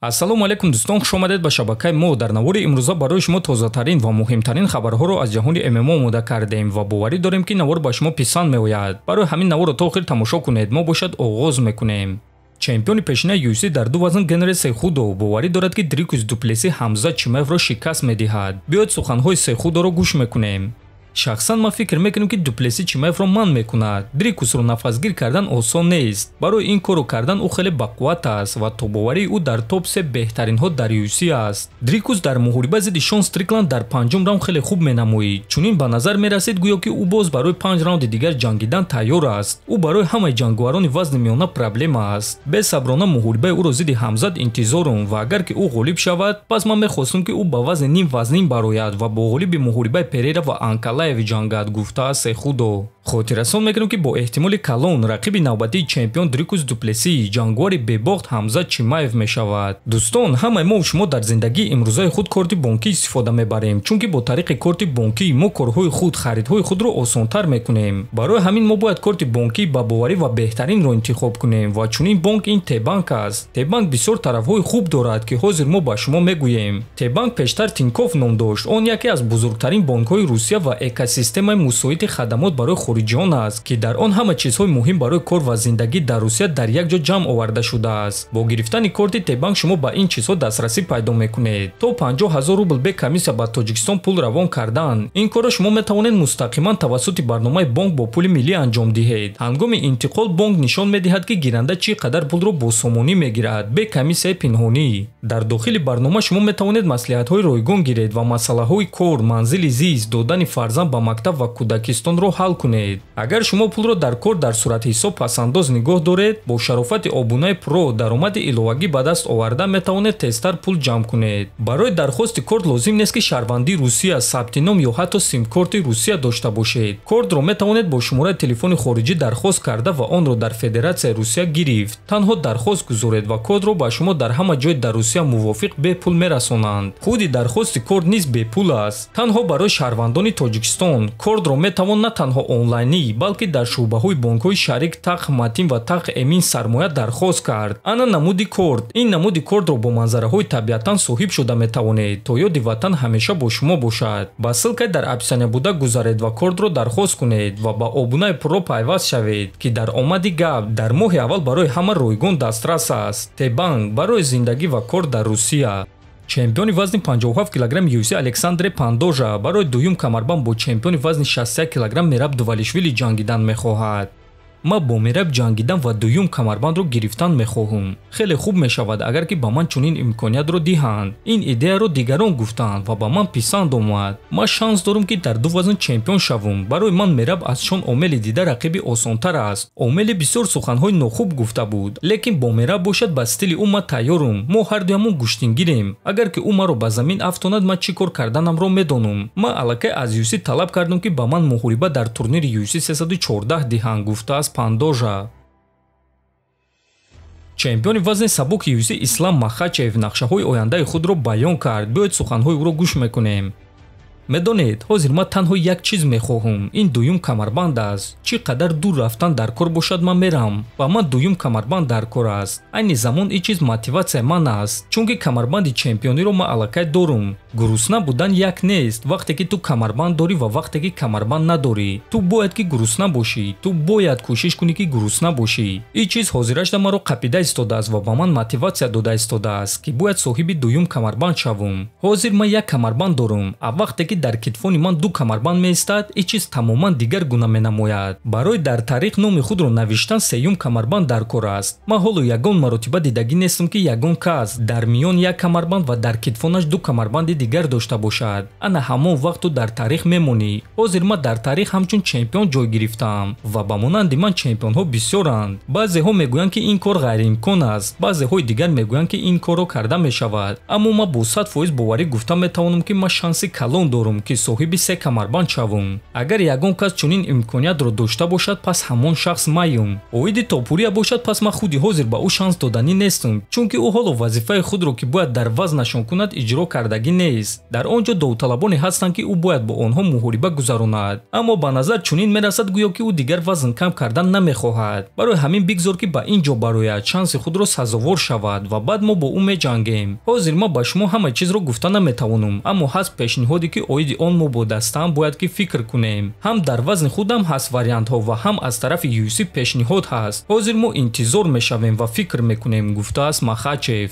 ассалому алайкум дӯстон, хуш омадед ба шабакаи мо. Дар навори имрӯза барои шумо тозатарин ва муҳимтарин хабарҳоро аз ҷаҳони ММО омода кардем ва боварӣ дорем ки навор ба шумо писанд меояд. Барои ҳамин наворро то охир тамошо кунед. Мо бошад оғоз мекунем. чемпиони пешинаи UFC дар ду вазн генери Сехудо боварӣ дорад ки Дрикус Дуплеси Ҳамза Чимаевро шикаст медиҳад. Биёед суханҳои Сехудоро гӯш мекунем. шахсан ман фикр мекунам ки Дуплеси Чимаевро манъ мекунад. Дрикусро нафасгир кардан осон нест. Барои ин корро кардан ӯ хеле бақувват аст ва тобоварии ӯ дар топ 3 беҳтаринҳо дар UFC аст. Дрикус дар муҳориба зидди Шон Стрикланд дар панҷум раунд хеле хуб менамоид. Чунин ба назар мерасид гӯё ки ӯ боз барои 5 раунди дигар ҷангидан тайёр аст. ӯ барои ҳамаи ҷанговарони вазни миёна проблема аст. Бесаброна муҳорибаи ӯро зидди Ҳамзат интизорум ва агар ки ӯ ғолиб шавад, пас ман мехостам ки ӯ ба вазни ним вазнин барояд ва бо ғолиби муҳорибаи Перейра ва Анкалаеви ҷангад, гуфтааст Сехудо. хотиррасон мекунем ки бо эҳтимоли калон рақиби навбатии чемпион Дрикус Дуплеси ҷангуари бебохт Ҳамза Чимаев мешавад. дӯстон, ҳамаи мо шумо дар зиндагии имрӯзаи худ корти бонкӣ истифода мебарем, чунки бо тариқи корти бонкӣ мо корҳои худ, харидҳои худро осонтар мекунем. барои ҳамин мо бояд корти бонкӣ ба боварӣ ва беҳтаринро интихоб кунем ва чунин бонк ин Т-банк аст. Т-банк бисёр тарафҳои хуб дорад ки ҳозир мо ба шумо мегӯем. Т-банк пештар Тинкофф ном дошт. Он яке аз бузургтарин бонкҳои Русия ва экосистемаи мусоити хадамот барои хориҷиён аст ки дар он ҳама чизҳои муҳим барои кор ва зиндагӣ дар Русия дар як ҷо ҷамъ оварда шудааст. бо гирифтани корти Т-банк шумо ба ин чизҳо дастрасӣ пайдо мекунед. то 50 000 рубл бе комиссия ба Тоҷикистон пул равон кардан. ин корро шумо метавонед мустақиман тавассути барномаи бонк бо пули миллӣ анҷом диҳед. ҳангоми интиқол бонк нишон медиҳад ки гиранда чӣ қадар пулро бо сомонӣ мегирад бе комиссияи пинҳонӣ. дар дохили барнома шумо метавонед маслиҳатҳои ройгон гиред ва масъалаҳои кор, манзили зист, додани фарзанд ба мактаб ва кӯдакистонро ҳал кунед. агар шумо пулро дар кор дар сурати ҳисоб пасандоз нигоҳ доред, бо шарофати обунаи про даромади иловагӣ ба даст оварда метавонед тезтар пул ҷамъ кунед. барои дархости корт лозим нест ки шаҳрвандии Русия, сабти ном ё ҳатто симкорти Русия дошта бошед. кортро метавонед бо шумораи телефони хориҷӣ дархост карда ва онро дар Федератсияи Русия гирифт. танҳо дархост гузоред ва кодро ба шумо дар ҳама ҷой дар Русия мувофиқ бепул мерасонанд. худи дархости корт низ бепул аст. танҳо барои шаҳрвандони Тоҷикистон кортро метавон на танҳо онлайнӣ, балки дар шуъбаҳои бонкҳои шарик Тақ Матин ва Тақ Эмин сармоя дархост кард. ана намуди корт. ин намуди кортро бо манзараҳои табиатан соҳиб шуда метавонед, то ёди ватан ҳамеша бо шумо бошад. ба ссилкаи дар описания буда гузаред ва кортро дархост кунед ва ба обунаи про пайваст шавед ки дар омади гап дар моҳи аввал барои ҳама ройгон дастрас аст. Т-банк барои зиндагӣ ва кор дар Русия. чемпиони вазни 57 кг UFC Александре Пантожа барои дуюм камарбанд бо чемпиони вазни 61 кг Мераб Дувалишвили ҷангидан мехоҳад. ма бо Мераб ҷангидан ва дуюм камарбандро гирифтан мехоҳам. хеле хуб мешавад агар ки ба ман чунин имкониятро диҳанд. ин идеяро дигарон гуфтанд ва ба ман писанд омад. ма шанс дорам ки дар ду вазн чемпион шавам. барои ман Мераб аз чон омели дида рақиби осонтар аст. омели бисёр суханҳои нохуб гуфта буд, лекин бо Мераб бошад ба стили ӯ ма тайёрам. мо ҳардуямон гуштингирем. агар ки ӯ маро ба замин афтонад, ман чӣ кор карданамро медонам. ма аллакай аз UFC талаб кардам ки ба ман муҳориба дар турнири UFC 314 диҳанд, гуфтааст Пантожа. чемпиони вазни сабуки UFC Ислам Махачев нақшаҳои ояндаи худро баён кард. биёед суханҳои ӯро гӯш мекунем. медонед, ҳозир ман танҳо як чиз мехоҳам. ин дуюм камарбанд аст. чӣ қадар дур рафтан дар кор бошад, ман мерам. ба ман дуюм камарбанд дар кор аст. айни замон ин чиз мотиватсияи ман аст, чунки камарбанди чемпиониро ман аллакай дорам. гурусна будан як нест. вақте ки ту камарбанд дорӣ ва вақте ки камарбанд надорӣ, ту бояд ки гурусна бошӣ. ту бояд кӯшиш кунӣ ки гурусна бошӣ. ин чиз ҳозирашда маро қапида истодааст ва ба ман мотиватсия дода истодааст ки бояд соҳиби дуюм камарбанд шавам. ҳозир ман як камарбанд дорам, а вақте ки дар китфони ман ду камарбанд меистад, ин чиз тамоман дигар гуна менамояд. барои дар таърих номи худро навиштан сеюм камарбанд дар кор аст. ман ҳоло ягон маротиба дидагӣ нестам ки ягон кас дар миён як камарбанд ва дар китфонаш ду камарбанди дигар дошта бошад. ана ҳамон вақт ту дар таърих мемонӣ. ҳозир ман дар таърих ҳамчун чемпион ҷой гирифтаам ва ба монанди ман чемпионҳо бисёранд. баъзеҳо мегӯянд ки ин кор ғайриимкон аст, баъзеҳои дигар мегӯянд ки ин корро карда мешавад. аммо ман бо 100% боварӣ гуфта метавонам ки ман шанси калон дорам медорум ки соҳиби се камарбанд шавум. Агар ягон кас чунин имкониятро дошта бошад, пас ҳамон шахс маюм. Оиди Топурия бошад, пас ман худи ҳозир ба ӯ шанс доданӣ нестум, чунки ӯ ҳоло вазифаи худро ки бояд дар вазнашон кунад иҷро кардагӣ нест. Дар он ҷо довталабоне ҳастанд ки ӯ бояд бо онҳо муҳориба гузаронад, аммо ба назар чунин мерасад гӯё ки ӯ дигар вазн кам кардан намехоҳад. Барои ҳамин бигзор ки ба ин ҷо барояд, шанси худро сазовор шавад ва баъд мо бо ӯ меҷангем. Ҳозир ман ба шумо ҳама чизро гуфта наметавонам, аммо ҳаст пешниҳоде ки оиди он мо бо дастаам бояд ки фикр кунем. Ҳам дар вазни худам ҳаст вариантҳо ва ҳам аз тарафи UFC пешниҳод ҳаст. Ҳозир мо интизор мешавем ва фикр мекунем, гуфтааст Махачев.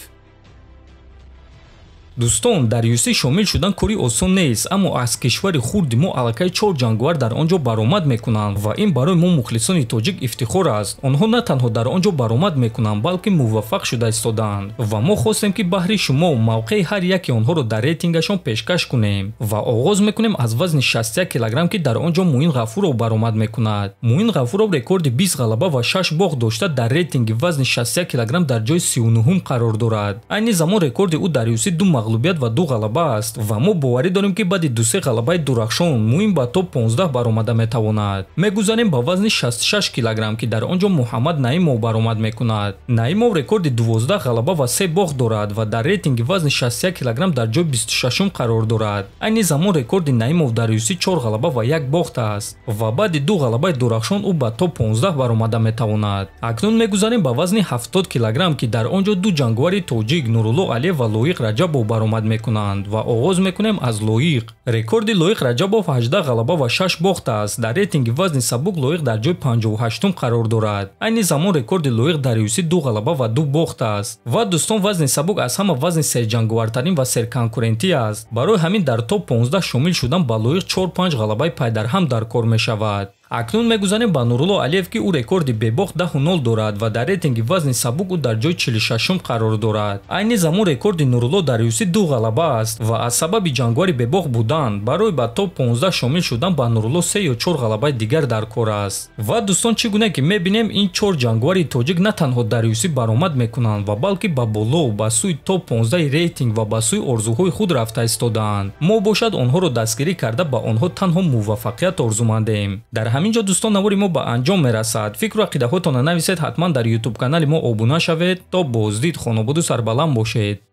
дӯстон, дар UFC шомил шудан кори осон нест, аммо аз кишвари хурди мо аллакай 4 ҷангувар дар он ҷо баромад мекунанд ва ин барои мо мухлисони тоҷик ифтихор аст. Онҳо на танҳо дар он ҷо баромад мекунанд, балки муваффақ шуда истодаанд ва мо хостем ки баҳри шумо мавқеи ҳар яки онҳоро дар рейтингашон пешкаш кунем. Ва оғоз мекунем аз вазни 61 килограмм ки дар он ҷо Муин Ғафуров баромад мекунад. Муин Ғафуров рекорди 20 ғалаба ва 6 боғ дошта дар рейтинги вазни 61 килограмм дар ҷои 39 қарор дорад. Айни замон рекорди ӯ дар UFC 2 мағлубият ва 2 ғалаба аст ва мо боварӣ дорем ки баъди 2-3 ғалабаи дурахшон Муин ба топ 15 баромада метавонад. Мегузарем ба вазни 66 килограмм ки дар он ҷо Муҳаммад Наимов баромад мекунад. Наимов рекорди 12 ғалаба ва 3 боғ дорад ва дар рейтинги вазни 61 килограмм дар ҷои 26 қарор дорад. Айни замон рекорди Наимов дар UFC 4 ғалаба ва 1 боғ аст ва баъди 2 ғалабаи дурахшон ӯ ба топ 15 баромада метавонад. Акнун мегузарем ба вазни 70 килограмм ки дар он ҷо ду ҷангувари тоҷик Нурулло Алиев ва Лоиқ Раҷабов баромад мекунанд ва оғоз мекунем аз Лоиқ. Рекорди Лоиқ Раҷабов 18 ғалаба ва 6 боғ аст. Дар рейтинги вазни сабук Лоиқ дар ҷои 58 қарор дорад. Айни замон рекорди Лоиқ дар UFC 2 ғалаба ва 2 боғ аст. Ва дӯстон, вазни сабук аз ҳама вазни серҷангувартарин ва серконкурентӣ аст. Барои ҳамин дар топ 15 шомил шудан ба Лоиқ 4-5 ғалабаи пайдарҳам дар кор мешавад. Акнун мегузарем ба Нурулло Алиев ки ӯ рекорди бебоғ 10-0 дорад ва дар рейтинги вазни сабук ӯ дар ҷои 46 қарор дорад. Айни замон рекорди Нурулло дар UFC 2 ғалаба аст ва аз сабаби ҷангувари бебоғ будан барои ба топ 15 шомил шудан ба Нурулло 3 ё 4 ғалабаи дигар дар кор аст. Ва дӯстон, чӣ гуна ки мебинем, ин 4 ҷангувари тоҷик на танҳо дар UFC баромад мекунанд ва балки ба боло ба сӯи топ 15 рейтинг ва ба сӯи орзуҳои худ рафта истодаанд. Мо бошад онҳоро дастгирӣ карда ба онҳо танҳо муваффақият орзумандем. Дар ҳамин ҷо дӯстон, навори мо ба анҷом мерасад. Фикру ақидаҳотонро нависед, ҳатман дар YouTube канали мо обуна шавед. То боздид, хонободу сарбаланд бошед.